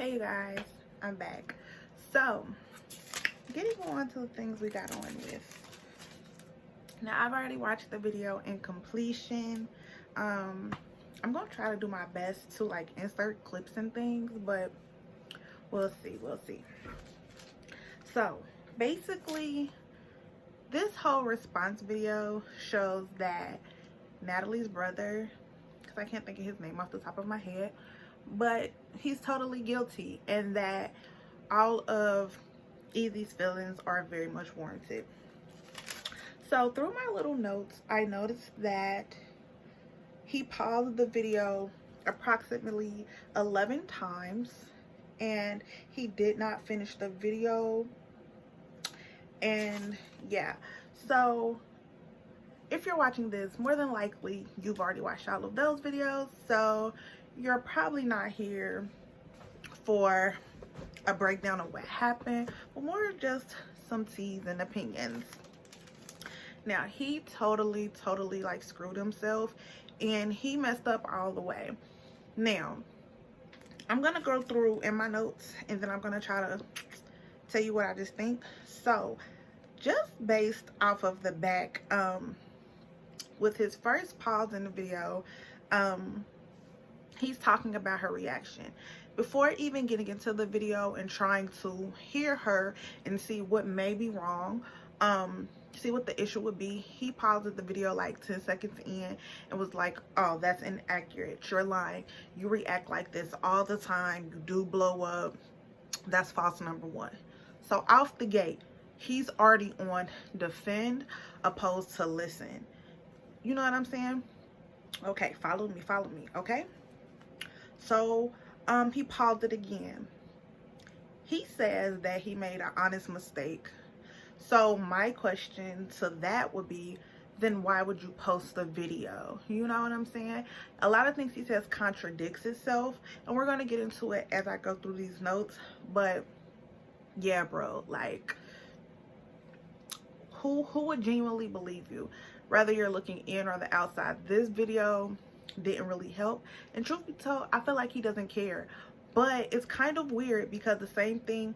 Hey you guys, I'm back. So, getting on to the things we got on with. Now, I've already watched the video in completion. I'm gonna try to do my best to like insert clips and things, but we'll see. So, basically, this whole response video shows that Natalie's brother, because I can't think of his name off the top of my head, but he's totally guilty, and that all of Ezee's feelings are very much warranted. So through my little notes, I noticed that he paused the video approximately 11 times, and he did not finish the video. And yeah, so if you're watching this, more than likely you've already watched all of those videos, so you're probably not here for a breakdown of what happened, but more just some teas and opinions. Now, he totally like screwed himself, and he messed up all the way. Now, I'm gonna go through in my notes, and then I'm gonna try to tell you what I just think. So, just based off of the back, with his first pause in the video, he's talking about her reaction. Before even getting into the video and trying to hear her and see what may be wrong, see what the issue would be, he paused the video like 10 seconds in and was like, oh, that's inaccurate, you're lying, you react like this all the time, you do blow up, that's false number one. So off the gate, he's already on defend opposed to listen. You know what I'm saying? Okay, follow me, okay? So he paused it again. He says that he made an honest mistake. So my question to that would be, then why would you post the video? You know what I'm saying? A lot of things he says contradicts itself, and we're going to get into it as I go through these notes. But yeah, bro, like, who would genuinely believe you, whether you're looking in or the outside? This video didn't really help, and truth be told, I feel like he doesn't care. But it's kind of weird because the same thing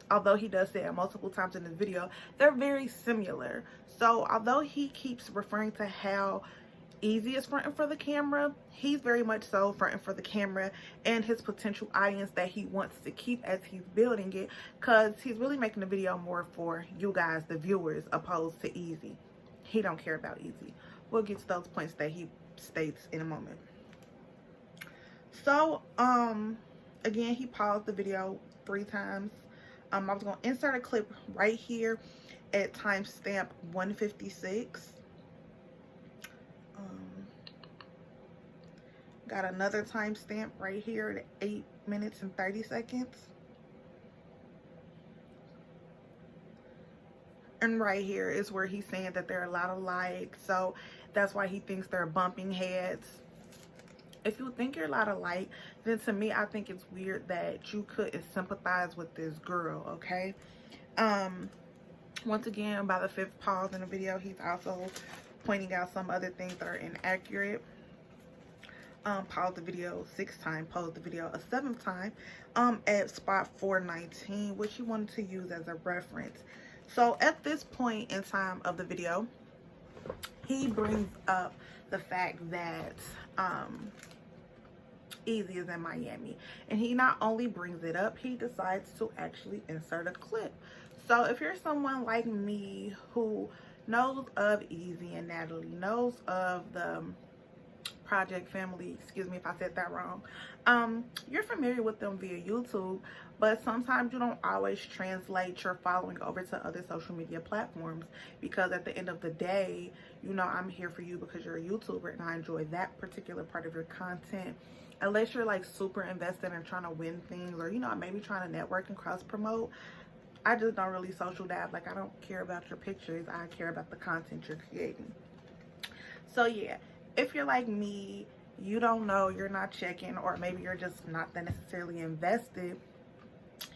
although he does say it multiple times in this video, they're very similar. So although he keeps referring to how Ezee is fronting for the camera, he's very much so fronting for the camera and his potential audience that he wants to keep as he's building it, because he's really making the video more for you guys, the viewers, opposed to Ezee. He don't care about Ezee. We'll get to those points that he states in a moment. So again, he paused the video 3 times. I was going to insert a clip right here at timestamp 156. Got another timestamp right here at 8 minutes and 30 seconds. And right here is where he's saying that there are a lot of likes, so that's why he thinks they're bumping heads. If you think you're a lot of like, then to me, I think it's weird that you couldn't sympathize with this girl, okay? Once again, by the 5th pause in the video, he's also pointing out some other things that are inaccurate. Pause the video 6 times, pause the video a 7th time, at spot 419, which he wanted to use as a reference. So at this point in time of the video, he brings up the fact that Ezee is in Miami, and he not only brings it up, he decides to actually insert a clip. So if you're someone like me who knows of Ezee and Natalie, knows of the Project family, excuse me if I said that wrong, you're familiar with them via YouTube, but sometimes you don't always translate your following over to other social media platforms, because at the end of the day, you know, I'm here for you because you're a YouTuber and I enjoy that particular part of your content. Unless you're like super invested in trying to win things, or you know, maybe trying to network and cross promote, I just don't really social dab. Like, I don't care about your pictures, I care about the content you're creating. So yeah, if you're like me, you don't know, you're not checking, or maybe you're just not that necessarily invested,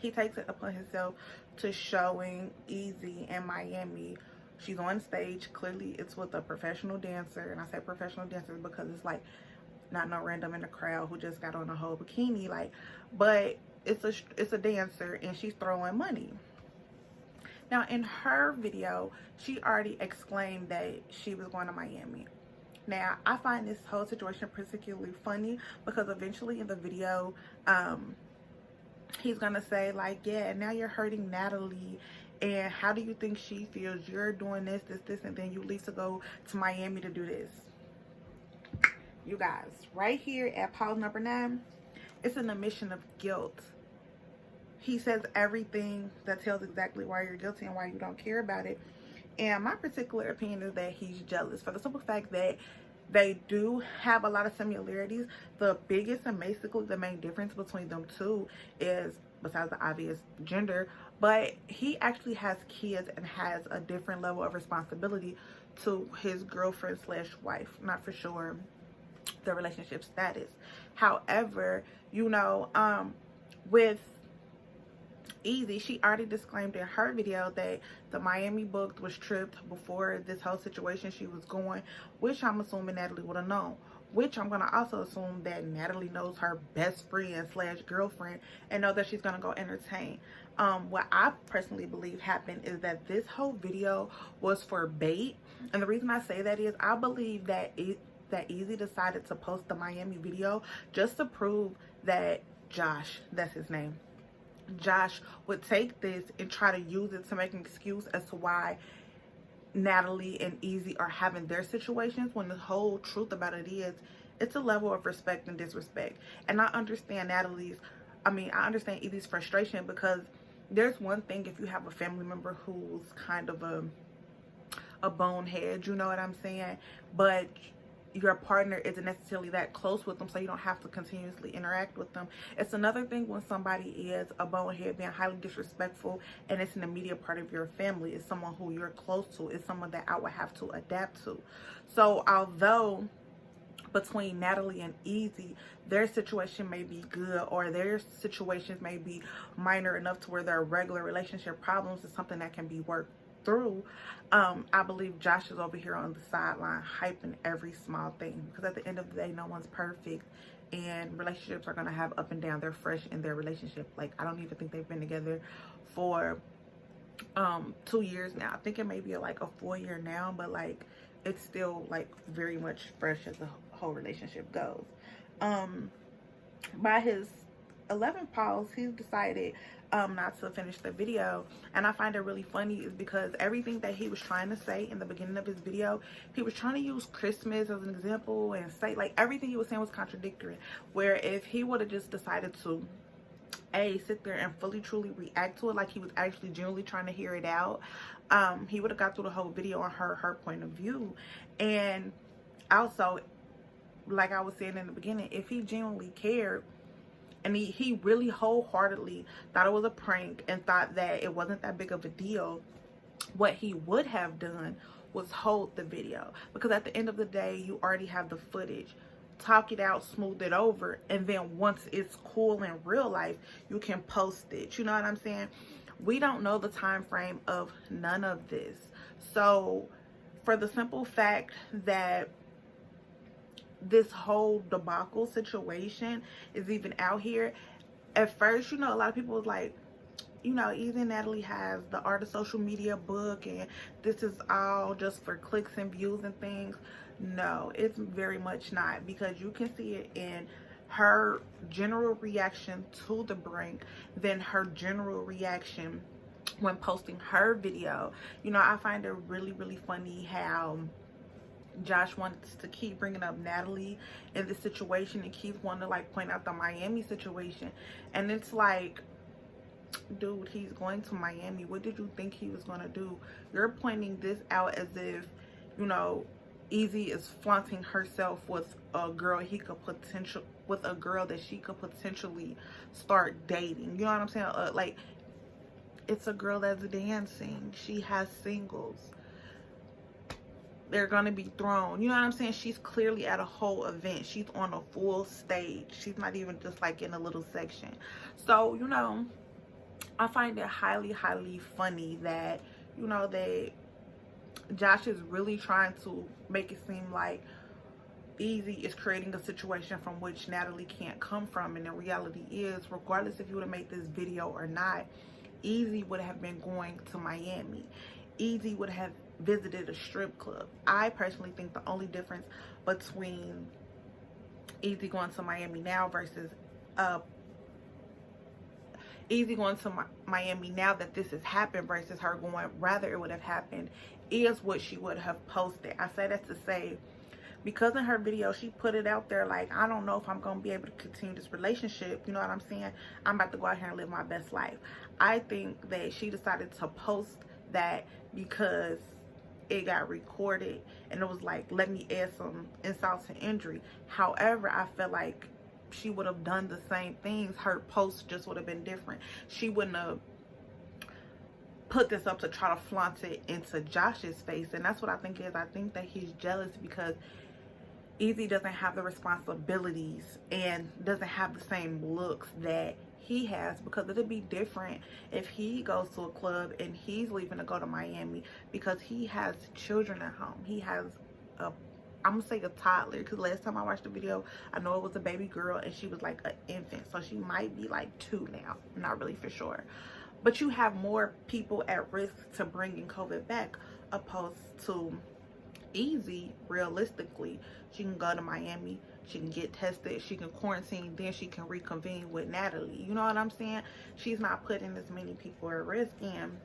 he takes it upon himself to showing Ezee in Miami. She's on stage, clearly it's with a professional dancer, and I say professional dancer because it's like not no random in the crowd who just got on a whole bikini, like, but it's a dancer and she's throwing money. Now in her video, she already exclaimed that she was going to Miami. Now I find this whole situation particularly funny because eventually in the video, he's gonna say like, yeah, now you're hurting Natalie, and how do you think she feels? You're doing this, and then you leave to go to Miami to do this. You guys, right here at pause number 9, it's an admission of guilt. He says everything that tells exactly why you're guilty and why you don't care about it. And my particular opinion is that he's jealous for the simple fact that they do have a lot of similarities. The biggest and basically the main difference between them two is, besides the obvious, gender, but he actually has kids and has a different level of responsibility to his girlfriend slash wife. Not for sure the relationship status. However, you know, with Ezee, she already disclaimed in her video that the Miami book was tripped before this whole situation she was going, which I'm assuming Natalie would have known, which I'm going to also assume that Natalie knows her best friend slash girlfriend and know that she's going to go entertain. What I personally believe happened is that this whole video was for bait, and the reason I say that is I believe that Ezee decided to post the Miami video just to prove that Josh, that's his name, Josh would take this and try to use it to make an excuse as to why Natalie and Ezee are having their situations, when the whole truth about it is it's a level of respect and disrespect. And I understand I understand Ezee's frustration, because there's one thing if you have a family member who's kind of a bonehead, you know what I'm saying, but your partner isn't necessarily that close with them, so you don't have to continuously interact with them. It's another thing when somebody is a bonehead, being highly disrespectful, and it's an immediate part of your family. It's someone who you're close to. It's someone that I would have to adapt to. So although between Natalie and Ezee, their situation may be good, or their situations may be minor enough to where their regular relationship problems is something that can be worked through, I believe Josh is over here on the sideline hyping every small thing, because at the end of the day, no one's perfect, and relationships are going to have up and down. They're fresh in their relationship. Like, I don't even think they've been together for 2 years now. I think it may be like a 4 year now, but like it's still like very much fresh as the whole relationship goes. By his 11th pause, he's decided not to finish the video, and I find it really funny is because everything that he was trying to say in the beginning of his video, he was trying to use Christmas as an example and say, like, everything he was saying was contradictory, where if he would have just decided to sit there and fully truly react to it, like he was actually genuinely trying to hear it out, he would have got through the whole video on her point of view. And also, like I was saying in the beginning, if he genuinely cared and he really wholeheartedly thought it was a prank and thought that it wasn't that big of a deal, what he would have done was hold the video, because at the end of the day, you already have the footage. Talk it out, smooth it over, and then once it's cool in real life, you can post it. You know what I'm saying? We don't know the time frame of none of this. So for the simple fact that this whole debacle situation is even out here, at first, you know, a lot of people was like, you know, Ezee and Natalie has the Art of Social Media book, and this is all just for clicks and views and things. No, it's very much not, because you can see it in her general reaction to the brink, then her general reaction when posting her video. You know, I find it really, really funny how Josh wants to keep bringing up Natalie in this situation and keeps wanting to like point out the Miami situation, and it's like, dude, he's going to Miami. What did you think he was going to do? You're pointing this out as if, you know, Ezee is flaunting herself with a girl a girl that she could potentially start dating. You know what I'm saying? Like, it's a girl that's dancing. She has singles. They're gonna be thrown. You know what I'm saying? She's clearly at a whole event. She's on a full stage. She's not even just like in a little section. So, you know, I find it highly, highly funny that, you know, that Josh is really trying to make it seem like Ezee is creating a situation from which Natalie can't come from. And the reality is, regardless if you would have made this video or not, Ezee would have been going to Miami. Ezee would have visited a strip club. I personally think the only difference between Ezee going to Miami now versus Ezee going to Miami now that this has happened versus her going, rather it would have happened, is what she would have posted. I say that to say, because in her video she put it out there like, I don't know if I'm gonna be able to continue this relationship, you know what I'm saying, I'm about to go out here and live my best life. I think that she decided to post that because it got recorded and it was like, let me add some insult to injury. However, I feel like she would have done the same things. Her post just would have been different. She wouldn't have put this up to try to flaunt it into Josh's face. And that's what I think is, I think that he's jealous because Ezee doesn't have the responsibilities and doesn't have the same looks that he has, because it'd be different if he goes to a club and he's leaving to go to Miami because he has children at home. He has a, I'm gonna say a toddler, because last time I watched the video, I know it was a baby girl and she was like an infant, so she might be like 2 now, I'm not really for sure. But you have more people at risk to bringing COVID back opposed to Ezee. Realistically, she can go to Miami, she can get tested, she can quarantine, then she can reconvene with Natalie. You know what I'm saying? She's not putting as many people at risk. And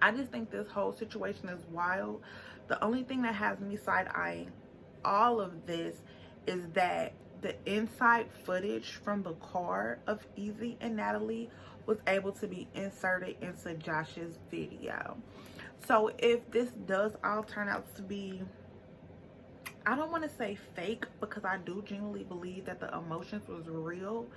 I just think this whole situation is wild. The only thing that has me side-eyeing all of this is that the inside footage from the car of Ezee and Natalie was able to be inserted into Josh's video. So if this does all turn out to be, I don't want to say fake, because I do genuinely believe that the emotions was real,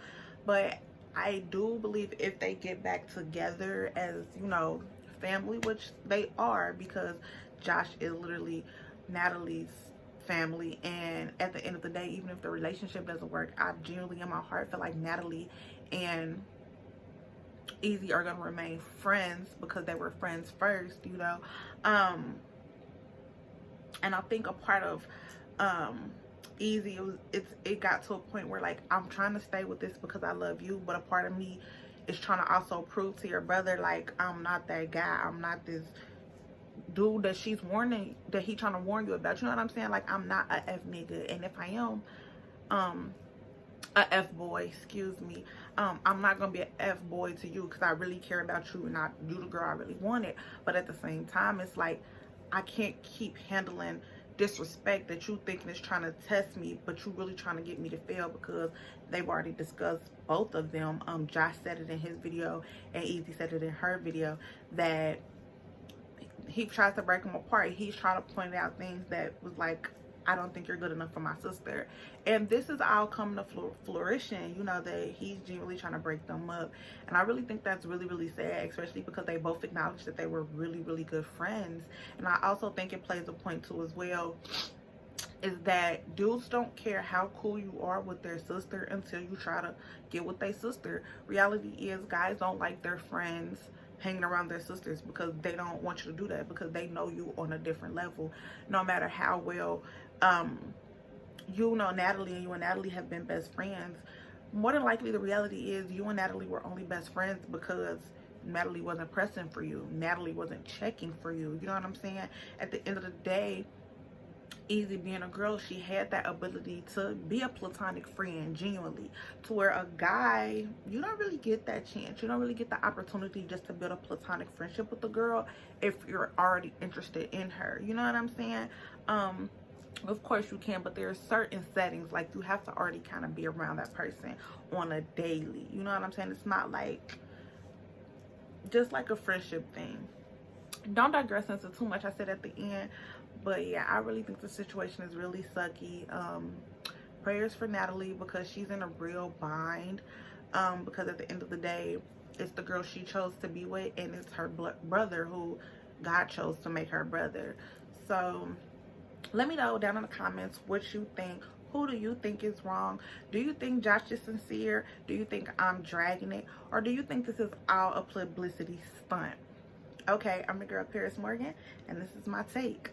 but I do believe if they get back together as, you know, family, which they are, because Josh is literally Natalie's family, and at the end of the day, even if the relationship doesn't work, I genuinely in my heart feel like Natalie and Ezee are gonna remain friends because they were friends first, you know. And I think a part of Ezee, it got to a point where like, I'm trying to stay with this because I love you, but a part of me is trying to also prove to your brother like, I'm not that guy, I'm not this dude that she's warning, that he trying to warn you about, you know what I'm saying? Like, I'm not a F nigga, and if I am a F boy, excuse me, I'm not gonna be a F boy to you because I really care about you and not you the girl I really wanted. But at the same time, it's like, I can't keep handling disrespect that you thinking is trying to test me, but you really trying to get me to fail, because they've already discussed, both of them, Josh said it in his video and Ezee said it in her video, that he tries to break them apart. He's trying to point out things that was like, I don't think you're good enough for my sister. And this is all coming to flourishing, you know, that he's genuinely trying to break them up. And I really think that's really, really sad, especially because they both acknowledged that they were really, really good friends. And I also think it plays a point too as well, is that dudes don't care how cool you are with their sister until you try to get with their sister. Reality is, guys don't like their friends hanging around their sisters because they don't want you to do that, because they know you on a different level. No matter how well you know Natalie, and you and Natalie have been best friends, more than likely the reality is you and Natalie were only best friends because Natalie wasn't pressing for you, Natalie wasn't checking for you, you know what I'm saying? At the end of the day, Ezee being a girl, she had that ability to be a platonic friend genuinely, to where a guy, you don't really get that chance, you don't really get the opportunity just to build a platonic friendship with a girl if you're already interested in her, you know what I'm saying? Of course you can, but there are certain settings, like you have to already kind of be around that person on a daily, you know what I'm saying? It's not like just like a friendship thing. Don't digress into too much, I said at the end. But yeah, I really think the situation is really sucky. Prayers for Natalie, because she's in a real bind, because at the end of the day, it's the girl she chose to be with, and it's her brother who God chose to make her brother. So let me know down in the comments what you think. Who do you think is wrong? Do you think Josh is sincere? Do you think I'm dragging it? Or do you think this is all a publicity stunt? Okay, I'm your girl Paris Morgan, and this is my take.